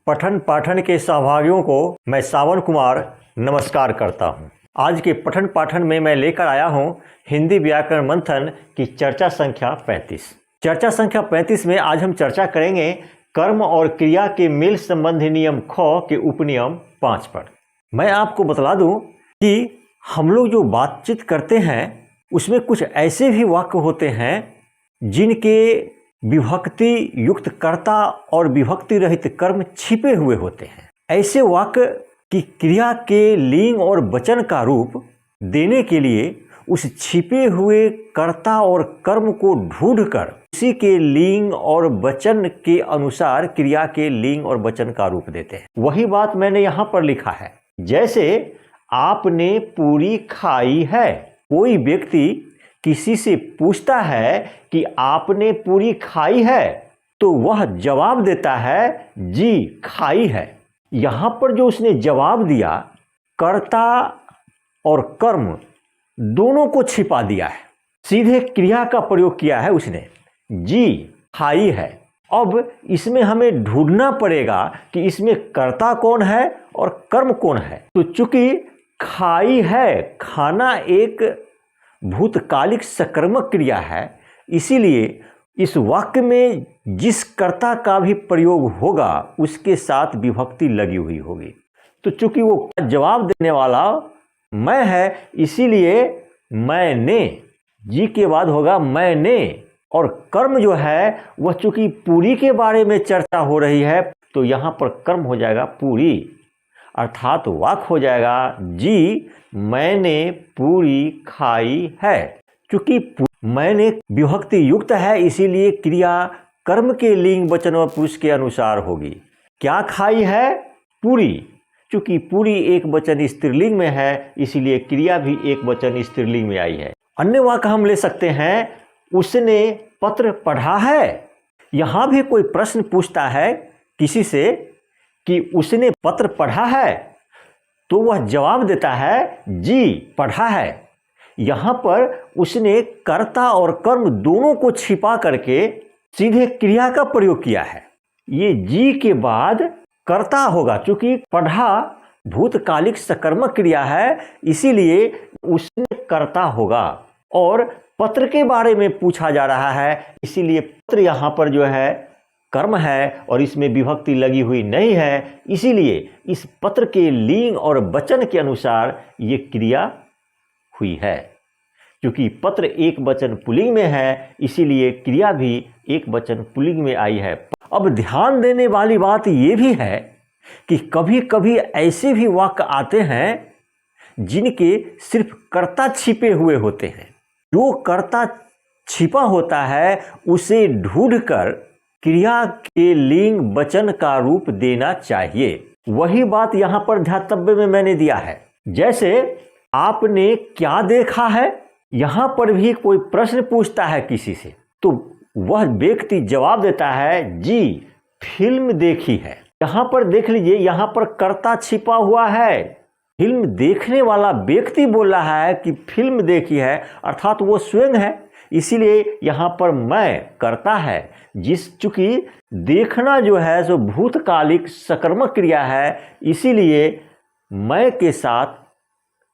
पठन पाठन के सहभागियों को मैं सावन कुमार नमस्कार करता हूं। आज के पठन पाठन में मैं लेकर आया हूं हिंदी व्याकरण मंथन की चर्चा संख्या 35। चर्चा संख्या 35 में आज हम चर्चा करेंगे कर्म और क्रिया के मेल संबंधी नियम ख के उपनियम 5 पर। मैं आपको बतला दूं कि हम लोग जो बातचीत करते हैं उसमें कुछ ऐसे भी वाक्य होते हैं जिनके विभक्ति युक्त कर्ता और विभक्ति रहित कर्म छिपे हुए होते हैं। ऐसे वाक्य की क्रिया के लिंग और वचन का रूप देने के लिए उस छिपे हुए कर्ता और कर्म को ढूंढकर उसी के लिंग और वचन के अनुसार क्रिया के लिंग और वचन का रूप देते हैं। वही बात मैंने यहाँ पर लिखा है। जैसे आपने पूरी खाई है। कोई व्यक्ति किसी से पूछता है कि आपने पूरी खाई है, तो वह जवाब देता है जी खाई है। यहाँ पर जो उसने जवाब दिया, कर्ता और कर्म दोनों को छिपा दिया है। सीधे क्रिया का प्रयोग किया है उसने, जी खाई है। अब इसमें हमें ढूंढना पड़ेगा कि इसमें कर्ता कौन है और कर्म कौन है। तो चूंकि खाई है, खाना एक भूतकालिक सकर्मक क्रिया है, इसीलिए इस वाक्य में जिस कर्ता का भी प्रयोग होगा उसके साथ विभक्ति लगी हुई होगी। तो चूंकि वो जवाब देने वाला मैं है, इसीलिए मैंने, जी के बाद होगा मैंने। और कर्म जो है वह चूंकि पूरी के बारे में चर्चा हो रही है, तो यहाँ पर कर्म हो जाएगा पूरी, अर्थात वाक्य हो जाएगा जी मैंने पूरी खाई है। चूंकि मैंने विभक्ति युक्त है, इसीलिए क्रिया कर्म के लिंग वचन व पुरुष के अनुसार होगी। क्या खाई है? पूरी। चूंकि पूरी एक वचन स्त्रीलिंग में है, इसीलिए क्रिया भी एक वचन स्त्रीलिंग में आई है। अन्य वाक्य हम ले सकते हैं, उसने पत्र पढ़ा है। यहाँ भी कोई प्रश्न पूछता है किसी से कि उसने पत्र पढ़ा है, तो वह जवाब देता है जी पढ़ा है। यहाँ पर उसने कर्ता और कर्म दोनों को छिपा करके सीधे क्रिया का प्रयोग किया है। ये जी के बाद कर्ता होगा, क्योंकि पढ़ा भूतकालिक सकर्मक क्रिया है, इसीलिए उसने कर्ता होगा। और पत्र के बारे में पूछा जा रहा है, इसीलिए पत्र यहाँ पर जो है कर्म है और इसमें विभक्ति लगी हुई नहीं है, इसीलिए इस पत्र के लिंग और वचन के अनुसार ये क्रिया हुई है। क्योंकि पत्र एक वचन पुल्लिंग में है, इसीलिए क्रिया भी एक वचन पुल्लिंग में आई है। अब ध्यान देने वाली बात ये भी है कि कभी कभी ऐसे भी वाक्य आते हैं जिनके सिर्फ कर्ता छिपे हुए होते हैं। जो कर्ता छिपा होता है उसे ढूंढकर क्रिया के लिंग वचन का रूप देना चाहिए। वही बात यहाँ पर ध्यातव्य में मैंने दिया है। जैसे आपने क्या देखा है, यहाँ पर भी कोई प्रश्न पूछता है किसी से, तो वह व्यक्ति जवाब देता है जी फिल्म देखी है। यहाँ पर देख लीजिए, यहाँ पर कर्ता छिपा हुआ है। फिल्म देखने वाला व्यक्ति बोल रहा है कि फिल्म देखी है, अर्थात वो स्वयं है, इसीलिए यहाँ पर मैं कर्ता है। चूंकि देखना जो है सो भूतकालिक सकर्मक क्रिया है, इसीलिए मैं के साथ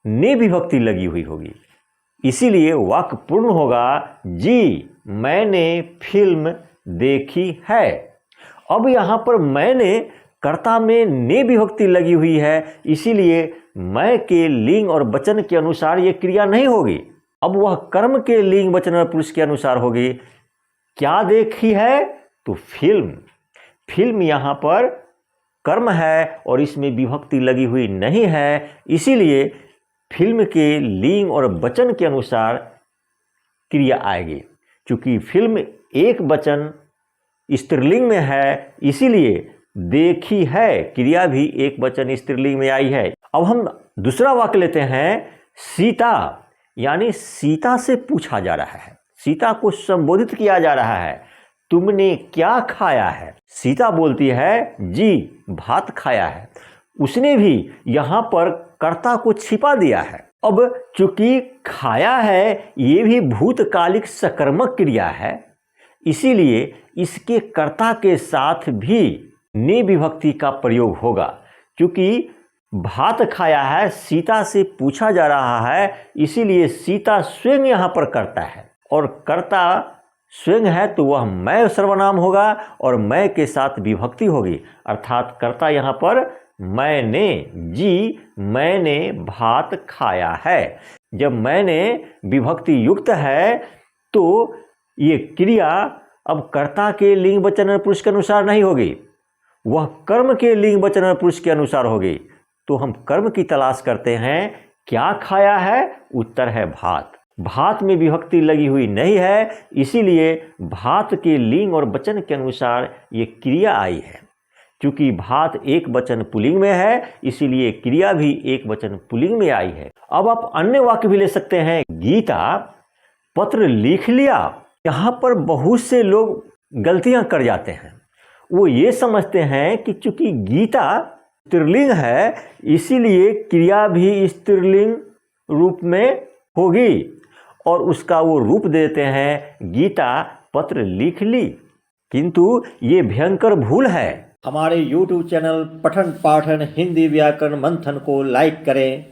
ने विभक्ति लगी हुई होगी, इसीलिए वाक्य पूर्ण होगा जी मैंने फिल्म देखी है। अब यहाँ पर मैंने कर्ता में ने विभक्ति लगी हुई है, इसीलिए मैं के लिंग और वचन के अनुसार ये क्रिया नहीं होगी। अब वह कर्म के लिंग वचन और पुरुष के अनुसार होगी। क्या देखी है? तो फिल्म। फिल्म यहाँ पर कर्म है और इसमें विभक्ति लगी हुई नहीं है, इसीलिए फिल्म के लिंग और वचन के अनुसार क्रिया आएगी। क्योंकि फिल्म एक वचन स्त्रीलिंग में है, इसीलिए देखी है क्रिया भी एक वचन स्त्रीलिंग में आई है। अब हम दूसरा वाक्य लेते हैं, सीता, यानी सीता से पूछा जा रहा है, सीता को संबोधित किया जा रहा है, तुमने क्या खाया है? सीता बोलती है जी भात खाया है। उसने भी यहाँ पर कर्ता को छिपा दिया है। अब चूंकि खाया है ये भी भूतकालिक सकर्मक क्रिया है, इसीलिए इसके कर्ता के साथ भी ने विभक्ति का प्रयोग होगा। क्योंकि भात खाया है सीता से पूछा जा रहा है, इसीलिए सीता स्वयं यहाँ पर कर्ता है और कर्ता स्वयं है तो वह मैं सर्वनाम होगा और मैं के साथ विभक्ति होगी, अर्थात कर्ता यहाँ पर मैंने, मैंने भात खाया है। जब मैंने विभक्ति युक्त है तो ये क्रिया अब कर्ता के लिंग वचन और पुरुष के अनुसार नहीं होगी, वह कर्म के लिंग वचन और पुरुष के अनुसार होगी। तो हम कर्म की तलाश करते हैं, क्या खाया है? उत्तर है भात। भात में विभक्ति लगी हुई नहीं है, इसीलिए भात के लिंग और वचन के अनुसार ये क्रिया आई है। क्योंकि भात एक वचन पुल्लिंग में है, इसीलिए क्रिया भी एक वचन पुल्लिंग में आई है। अब आप अन्य वाक्य भी ले सकते हैं। गीता पत्र लिख लिया। यहाँ पर बहुत से लोग गलतियां कर जाते हैं। वो ये समझते हैं कि चूंकि गीता स्त्रीलिंग है, इसीलिए क्रिया भी स्त्रीलिंग रूप में होगी और उसका वो रूप देते हैं गीता पत्र लिख ली। किंतु ये भयंकर भूल है। हमारे YouTube चैनल पठन पाठन हिंदी व्याकरण मंथन को लाइक करें,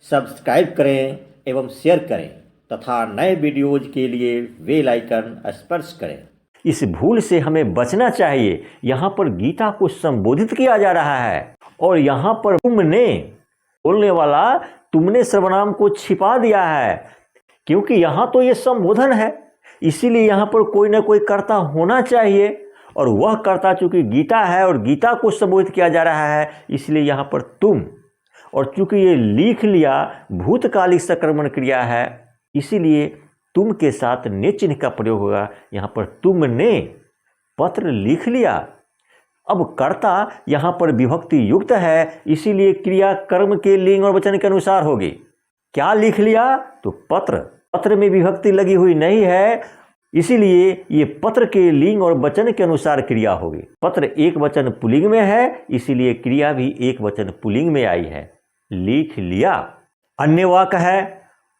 सब्सक्राइब करें एवं शेयर करें तथा नए वीडियोज के लिए बेल आइकन स्पर्श करें। इस भूल से हमें बचना चाहिए। यहाँ पर गीता को संबोधित किया जा रहा है और यहाँ पर तुमने बोलने वाला तुमने सर्वनाम को छिपा दिया है, क्योंकि यहाँ तो ये संबोधन है, इसीलिए यहाँ पर कोई ना कोई कर्ता होना चाहिए और वह कर्ता चूंकि गीता है और गीता को संबोधित किया जा रहा है, इसलिए यहाँ पर तुम, और चूंकि ये लिख लिया भूतकालिक सकर्मण क्रिया है, इसीलिए तुम के साथ ने चिन्ह का प्रयोग होगा। यहाँ पर तुमने पत्र लिख लिया। अब कर्ता यहाँ पर विभक्ति युक्त है, इसीलिए क्रिया कर्म के लिंग और वचन के अनुसार होगी। क्या लिख लिया? तो पत्र। पत्र में विभक्ति लगी हुई नहीं है, इसीलिए ये पत्र के लिंग और वचन के अनुसार क्रिया होगी। पत्र एक वचन पुल्लिंग में है, इसीलिए क्रिया भी एक वचन पुल्लिंग में आई है, लिख लिया। अन्य वाक्य है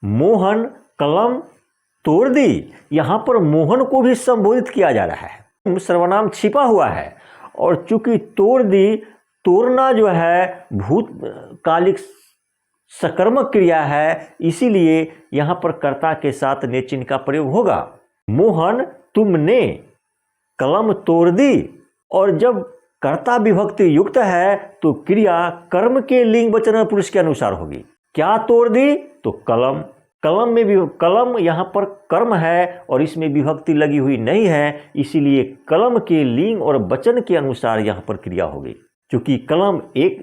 मोहन कलम तोड़ दी। यहाँ पर मोहन को भी संबोधित किया जा रहा है, सर्वनाम छिपा हुआ है और चूंकि तोड़ दी, तोड़ना जो है भूतकालिक सकर्मक क्रिया है, इसीलिए यहाँ पर कर्ता के साथ ने चिन्ह का प्रयोग होगा। मोहन तुमने कलम तोड़ दी, और जब कर्ता विभक्ति युक्त है तो क्रिया कर्म के लिंग वचन और पुरुष के अनुसार होगी। क्या तोड़ दी? तो कलम। कलम में भी कलम यहाँ पर कर्म है और इसमें विभक्ति लगी हुई नहीं है, इसीलिए कलम के लिंग और वचन के अनुसार यहाँ पर क्रिया होगी। क्योंकि कलम एक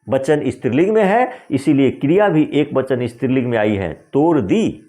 वचन स्त्रीलिंग में है, इसीलिए क्रिया भी एक वचन स्त्रीलिंग में आई है, तोड़ दी।